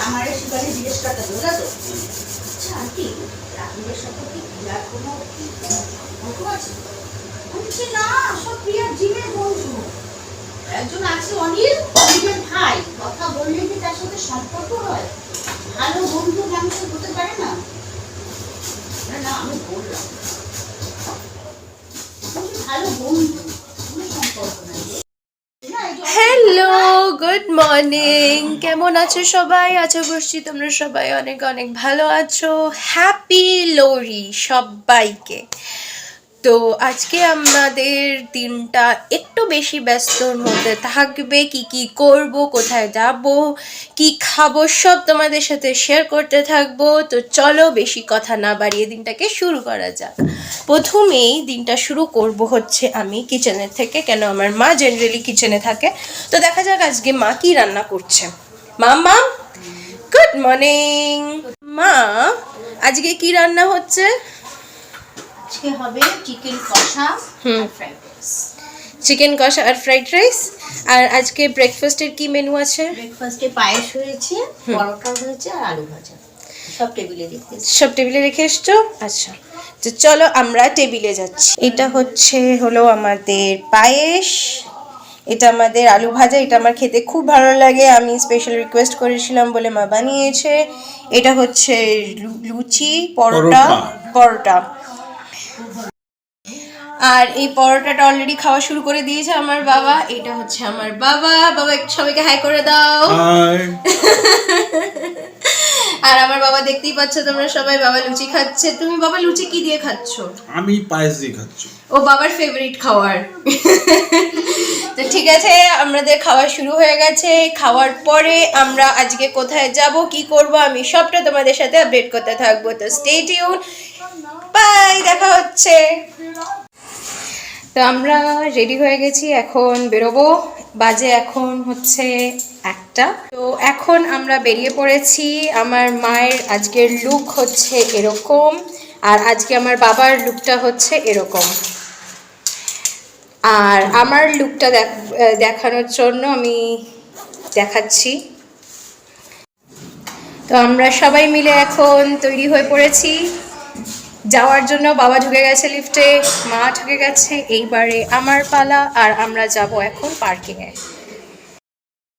আমার সেখানে জিজ্ঞেস করতে হবে, বুঝলো তো? আচ্ছা আন্টি, রাহুলের সাথে কি প্রিয়ার কোনো বন্ধু আছে? আমি বলছি না, সব প্রিয়ার জিমের বন্ধু। একজন আছে অনিল, অনিলের ভাই। কথা বললে কি তার সাথে সম্পর্ক হয়? ভালো বন্ধু মানুষের হতে পারে না? না, আমি বললাম ভালো বন্ধু, কোনো সম্পর্ক নাই। Hello, good morning. কেমন আছো সবাই? আশা করছি তোমরা সবাই অনেক অনেক ভালো আছো। হ্যাপি লোহরি সবাইকে। তো আজকে আমাদের দিনটা একটু বেশি ব্যস্তর মধ্যে থাকবে। কি কি করব, কোথায় যাব, কি খাবো, সব তোমাদের সাথে শেয়ার করতে থাকবো। তো চলো বেশি কথা না বাড়িয়ে দিনটাকে শুরু করা যাক। প্রথমেই দিনটা শুরু করব হচ্ছে আমি কিচেনের থেকে, কেন আমার মা জেনারেলি কিচেনে থাকে। তো দেখা যাক আজকে মা কি রান্না করছে। মা, গুড মর্নিং। মা, আজকে কি রান্না হচ্ছে? আজকে হবে চিকেন কষা আর ফ্রাইড রাইস। চিকেন কষা আর ফ্রাইড রাইস। আর আজকে ব্রেকফাস্টের কি মেনু আছে? ব্রেকফাস্টে পায়েস হয়েছে, পরোটা হয়েছে আর আলু ভাজা। সব টেবিলে রেখে সব টেবিলে রেখে এসছো? আচ্ছা, তো চলো আমরা টেবিলে যাচ্ছি। এটা হলো আমাদের পায়েস, এটা আমাদের আলু ভাজা। এটা আমার খেতে খুব ভালো লাগে, আমি স্পেশাল রিকোয়েস্ট করেছিলাম বলে মা বানিয়েছে। এটা হচ্ছে লুচি, পরোটা। আর এই পরোটাটা অলরেডি খাওয়া শুরু করে দিয়েছে আমার বাবা। এটা হচ্ছে আমার বাবা। বাবা একটু সবাইকে হাই করে দাও। আর আমার বাবা, দেখতেই পাচ্ছ তোমরা সবাই, বাবা লুচি খাচ্ছে। তুমি বাবা লুচি কি দিয়ে খাচ্ছ? আমি পায়েস দিয়ে খাচ্ছি। ও বাবার ফেভারিট খাবার। তো ঠিক আছে, আমাদের খাওয়া শুরু হয়ে গেছে। খাওয়ার পরে আমরা আজকে কোথায় যাব, কি করব, আমি সবটা তোমাদের সাথে আপডেট করতে থাকবো। তো স্টে টিউন, বাই, দেখা হচ্ছে। তো আমরা রেডি হয়ে গেছি, এখন বেরোবো। বাজে এখন হচ্ছে 1টা। তো এখন আমরা বেরিয়ে পড়েছি। আমার মায়ের আজকের লুক হচ্ছে এরকম, আর আজকে আমার বাবার লুকটা হচ্ছে এরকম। আর আমার লুকটা দেখানোর জন্য আমি দেখাচ্ছি। তো আমরা সবাই মিলে এখন তৈরি হয়ে পড়েছি যাওয়ার জন্য। বাবা ঢুকে গেছে লিফটে, মা ঢুকে গেছে, এইবারে আমার পালা। আর আমরা যাব এখন পার্কিংয়ে।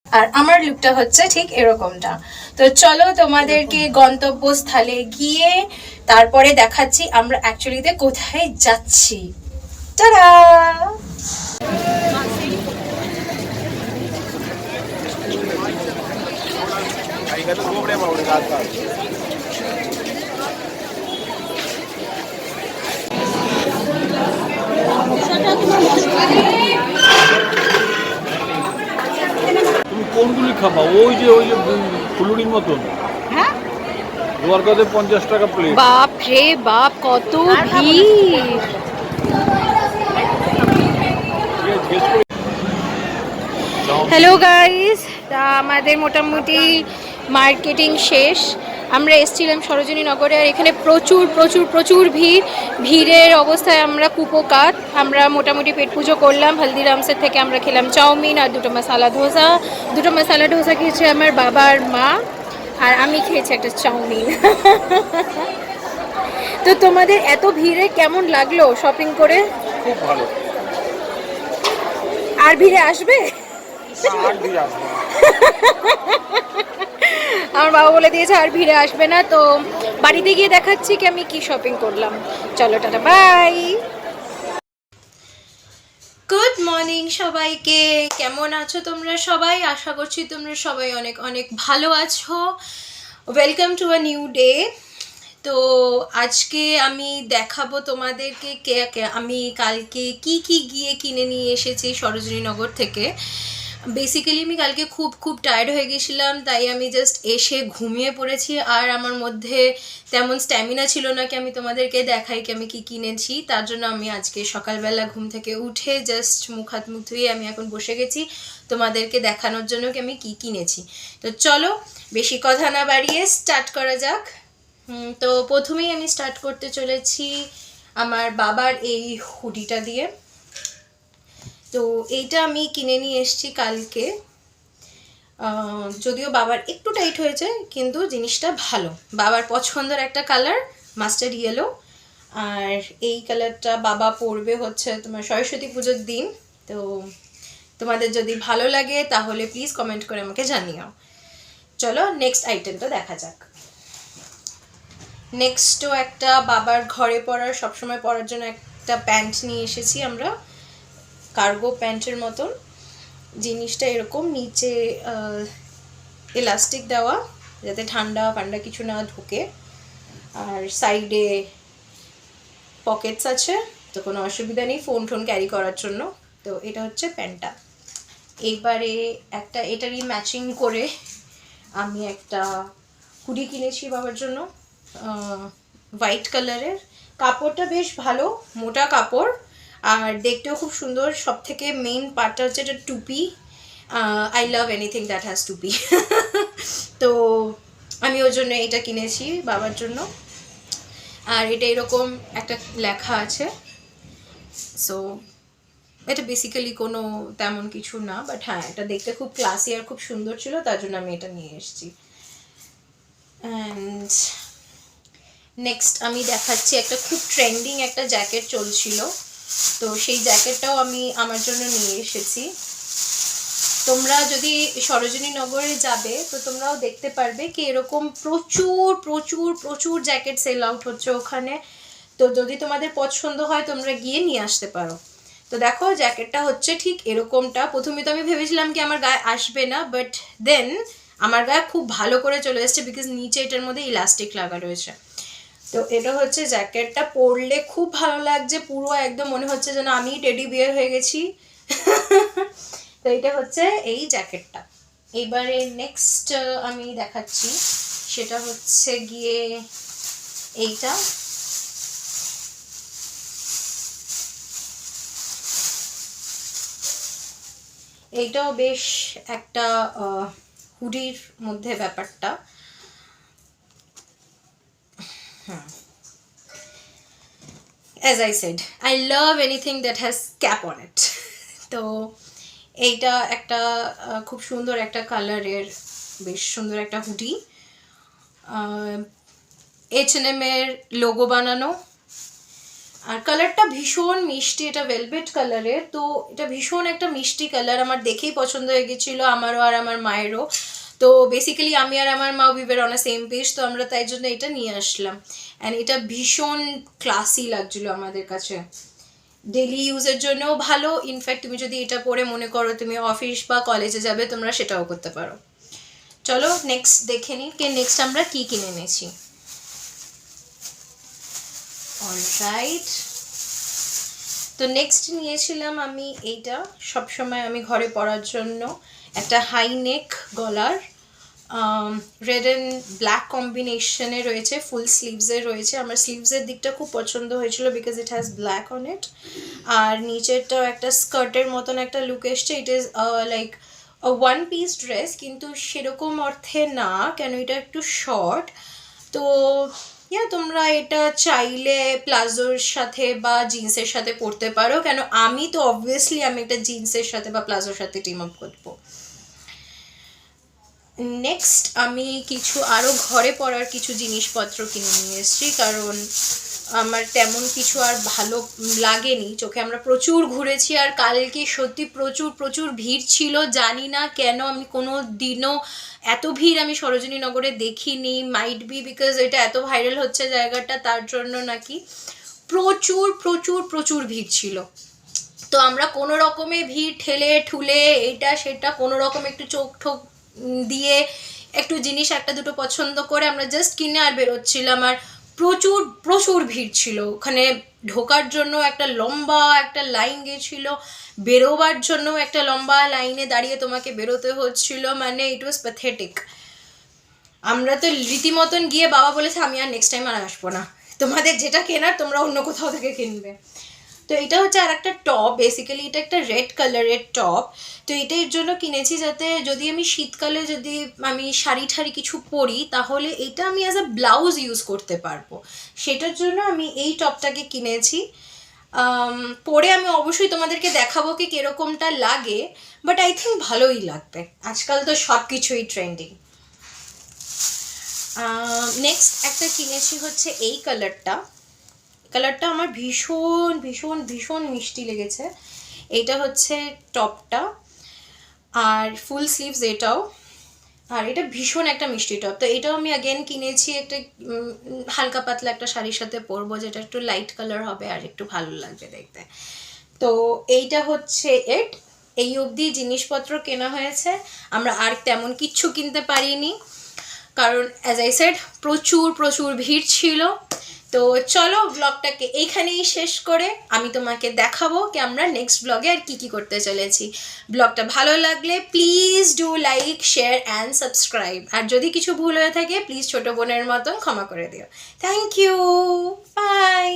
আর আমার লুকটা হচ্ছে ঠিক এরকমটা। তো চলো তোমাদেরকে গন্তব্যস্থলে গিয়ে তারপরে দেখাচ্ছি আমরা অ্যাকচুয়ালিতে কোথায় যাচ্ছি। টাটা। তুমি কোনগুলি খাবা? ওই যে ফুলুরির মতন। হ্যাঁ, তোমার কাছে 50 টাকা প্লেট। বাপ রে বাপ, কত ভিড়! হ্যালো গাইস, তা আমাদের মোটামুটি মার্কেটিং শেষ। আমরা এসেছিলাম সরোজিনী নগরে, আর এখানে প্রচুর প্রচুর প্রচুর ভিড়ের অবস্থায় আমরা কুপোকাত। আমরা মোটামুটি পেট পুজো করলাম। হলদিরামসের থেকে আমরা খেলাম চাউমিন আর দুটো মশালা ধোসা খেয়েছে আমার বাবার মা, আর আমি খেয়েছি একটা চাউমিন। তো তোমাদের এত ভিড়ে কেমন লাগলো শপিং করে? খুব ভালো। আর ভিড়ে আসবে? আমার বাবা বলে দিয়েছে আর ভিড়ে আসবে না। তো বাড়িতে গিয়ে দেখাচ্ছি কি আমি কি শপিং করলাম। চলো, টাটা, বাই। গুড মর্নিং সবাইকে। কেমন আছো তোমরা সবাই? আশা করছি তোমরা সবাই অনেক অনেক ভালো আছো। Welcome to a new day. তো আজকে আমি দেখাবো তোমাদেরকে আমি কালকে কি গিয়ে কিনে নিয়ে এসেছি সরোজিনীনগর থেকে। বেসিক্যালি আমি কালকে খুব টায়ার্ড হয়ে গেছিলাম, তাই আমি জাস্ট এসে ঘুমিয়ে পড়েছি। আর আমার মধ্যে তেমন স্ট্যামিনা ছিল না কি আমি তোমাদেরকে দেখাই কি আমি কি কিনেছি। তার জন্য আমি আজকে সকালবেলা ঘুম থেকে উঠে জাস্ট মুখ হাত ধুয়ে আমি এখন বসে গেছি তোমাদেরকে দেখানোর জন্য কি আমি কি কিনেছি। তো চলো বেশি কথা না বাড়িয়ে স্টার্ট করা যাক। তো প্রথমেই আমি স্টার্ট করতে চলেছি আমার বাবার এই হুডিটা দিয়ে। তো এইটা আমি কিনে নিয়ে এসেছি কালকে। যদিও বাবার একটু টাইট হয়েছে, কিন্তু জিনিসটা ভালো, বাবার পছন্দের একটা কালার মাস্টার্ড ইয়েলো। আর এই কালারটা বাবা পরবে হচ্ছে তোমার সরস্বতী পুজোর দিন। তো তোমাদের যদি ভালো লাগে তাহলে প্লিজ কমেন্ট করে আমাকে জানিও। চলো নেক্সট আইটেমটা দেখা যাক। নেক্সটও একটা বাবার ঘরে পরার, সবসময় পরার জন্য একটা প্যান্ট নিয়ে এসেছি আমরা, কার্গো প্যান্টের মতন। জিনিসটা এরকম, নিচে ইলাস্টিক দেওয়া যাতে ঠান্ডা ফান্ডা কিছু না ঢোকে, আর সাইডে পকেটস আছে, তো কোনো অসুবিধা নেই ফোন টোন ক্যারি করার জন্য। তো এটা হচ্ছে প্যান্টটা। এবারে একটা এটারই ম্যাচিং করে আমি একটা হুডি কিনেছি বাবার জন্য, হোয়াইট কালারের। কাপড়টা বেশ ভালো, মোটা কাপড়, আর দেখতেও খুব সুন্দর। সব থেকে মেইন পার্টটা হচ্ছে এটা টুপি। I love anything that has টুপি। তো আমি ওর জন্য এটা কিনেছি বাবার জন্য। আর এটা এরকম একটা লেখা আছে, সো এটা বেসিক্যালি কোনো তেমন কিছু না, বাট হ্যাঁ এটা দেখতে খুব ক্লাসি আর খুব সুন্দর ছিল, তার জন্য আমি এটা নিয়ে এসেছি। অ্যান্ড নেক্সট আমি দেখাচ্ছি একটা খুব ট্রেন্ডিং একটা জ্যাকেট চলছিল, তো সেই জ্যাকেটটাও আমি আমার জন্য নিয়ে এসেছি। তোমরা যদি সরোজিনী নগরে যাবে তো তোমরাও দেখতে পারবে কি এরকম প্রচুর প্রচুর প্রচুর জ্যাকেট সেল আউট হচ্ছে ওখানে। তো যদি তোমাদের পছন্দ হয় তোমরা গিয়ে নিয়ে আসতে পারো। তো দেখো জ্যাকেটটা হচ্ছে ঠিক এরকমটা। প্রথমে তো আমি ভেবেছিলাম কি আমার গায়ে আসবে না, বাট দেন আমার গায়ে খুব ভালো করে চলে এসছে, বিকজ নিচে এটার মধ্যে ইলাস্টিক লাগা রয়েছে। তো এটা হচ্ছে জ্যাকেটটা, পরলে খুব ভালো লাগছে, পুরো একদম মনে হচ্ছে যেন আমি টেডি বিয়ার হয়ে গেছি। তো এটা হচ্ছে এই জ্যাকেটটা। এবারে নেক্সট আমি দেখাচ্ছি, সেটা হচ্ছে গিয়ে এইটা। এইটাও বেশ একটা হুডির মধ্যে ব্যাপারটা। As I said, I love anything that has cap on it. তো এইটা একটা খুব সুন্দর একটা কালারের, বেশ সুন্দর একটা হুডি। H&M এর লোগো বানানো, আর কালারটা ভীষণ মিষ্টি, এটা ভেলভেট কালারের। তো এটা ভীষণ একটা মিষ্টি কালার, আমার দেখেই পছন্দ হয়ে গেছিলো, আমারও আর আমার মায়েরও। তো বেসিক্যালি আমি আর আমার মা we were on a same page, তো আমরা তাই জন্য এটা নিয়ে আসলাম। অ্যান্ড এটা ভীষণ ক্লাসি লাগছিলো আমাদের কাছে, ডেলি ইউজের জন্যও ভালো। ইনফ্যাক্ট তুমি যদি এটা পরে মনে করো তুমি অফিস বা কলেজে যাবে, তোমরা সেটাও করতে পারো। চলো নেক্সট দেখে নিই কে নেক্সট আমরা কি কিনে এনেছি। অলরাইট, তো নেক্সট নিয়েছিলাম আমি এইটা, সবসময় আমি ঘরে পরার জন্য একটা হাই নেক গলার, রেড অ্যান্ড ব্ল্যাক কম্বিনেশনে রয়েছে, ফুল স্লিভসের রয়েছে। আমার স্লিভসের দিকটা খুব পছন্দ হয়েছিল because it has black on it. আর নিচেরটাও একটা স্কার্টের মতন একটা লুক এসছে। It is like one piece dress, কিন্তু সেরকম অর্থে না, কেন এটা একটু শর্ট। তো তোমরা এটা চাইলে প্লাজোর সাথে বা জিন্সের সাথে পরতে পারো, কেন আমি তো অবভিয়াসলি আমি একটা জিন্সের সাথে বা প্লাজোর সাথে টিম আপ করবো। নেক্সট আমি কিছু আরও ঘরে পরার কিছু জিনিসপত্র কিনে নিয়ে এসেছি, কারণ আমার তেমন কিছু আর ভালো লাগেনি। চোখে আমরা প্রচুর ঘুরেছি, আর কালকে সত্যি প্রচুর প্রচুর ভিড় ছিল। জানি না কেন, আমি কোনো দিনও এত ভিড় আমি সরোজিনী নগরে দেখিনি। মাইট বি বিকজ এটা এত ভাইরাল হচ্ছে জায়গাটা, তার জন্য নাকি প্রচুর প্রচুর প্রচুর ভিড় ছিল। তো আমরা কোনো রকমে ভিড় ঠেলে ঠুলে এটা সেটা কোনো রকম একটু চোখ ঠোক দিয়ে একটু জিনিস একটা দুটো পছন্দ করে আমরা জাস্ট কিনে আর বেরোচ্ছিলাম। আর প্রচুর প্রচুর ভিড় ছিল ওখানে। ঢোকার জন্য একটা লম্বা একটা লাইন গেছিল, বেরোবার জন্য একটা লম্বা লাইনে দাঁড়িয়ে তোমাকে বেরোতে হচ্ছিল, মানে ইট ওয়াজ প্যাথেটিক। আমরা তো রীতিমতন গিয়ে বাবা বলেছে আমি আর নেক্সট টাইম আর আসবো না, তোমাদের যেটা কেনার তোমরা অন্য কোথাও থেকে কিনবে। তো এটা হচ্ছে আর একটা টপ, বেসিক্যালি এটা একটা রেড কালারের টপ। তো এটার জন্য কিনেছি যাতে যদি আমি শীতকালে যদি আমি শাড়ি ঠাড়ি কিছু পরি তাহলে এটা আমি অ্যাজ আ ব্লাউজ ইউজ করতে পারবো, সেটার জন্য আমি এই টপটাকে কিনেছি। পরে আমি অবশ্যই তোমাদেরকে দেখাবো কি কীরকমটা লাগে, বাট আই থিঙ্ক ভালোই লাগবে, আজকাল তো সব কিছুই ট্রেন্ডিং। নেক্সট একটা কিনেছি হচ্ছে এই কালারটা আমার ভীষণ ভীষণ ভীষণ মিষ্টি লেগেছে। এইটা হচ্ছে টপটা আর ফুল স্লিভস এটাও, আর এটা ভীষণ একটা মিষ্টি টপ। তো এটাও আমি অ্যাগেন কিনেছি একটা হালকা পাতলা একটা শাড়ির সাথে পরবো, যেটা একটু লাইট কালার হবে আর একটু ভালো লাগবে দেখতে। তো এইটা হচ্ছে এই অবধি জিনিসপত্র কেনা হয়েছে, আমরা আর তেমন কিচ্ছু কিনতে পারিনি, কারণ অ্যাজ আই সেড প্রচুর ভিড় ছিল। তো চলো ব্লগটাকে এইখানেই শেষ করে আমি তোমাকে দেখাবো কি আমরা নেক্সট ব্লগে আর কি করতে চলেছি। ব্লগটা ভালো লাগলে please do like, share and subscribe, আর যদি কিছু ভুল হয়ে থাকে প্লিজ ছোটো বোনের মতন ক্ষমা করে দিও। Thank you, by.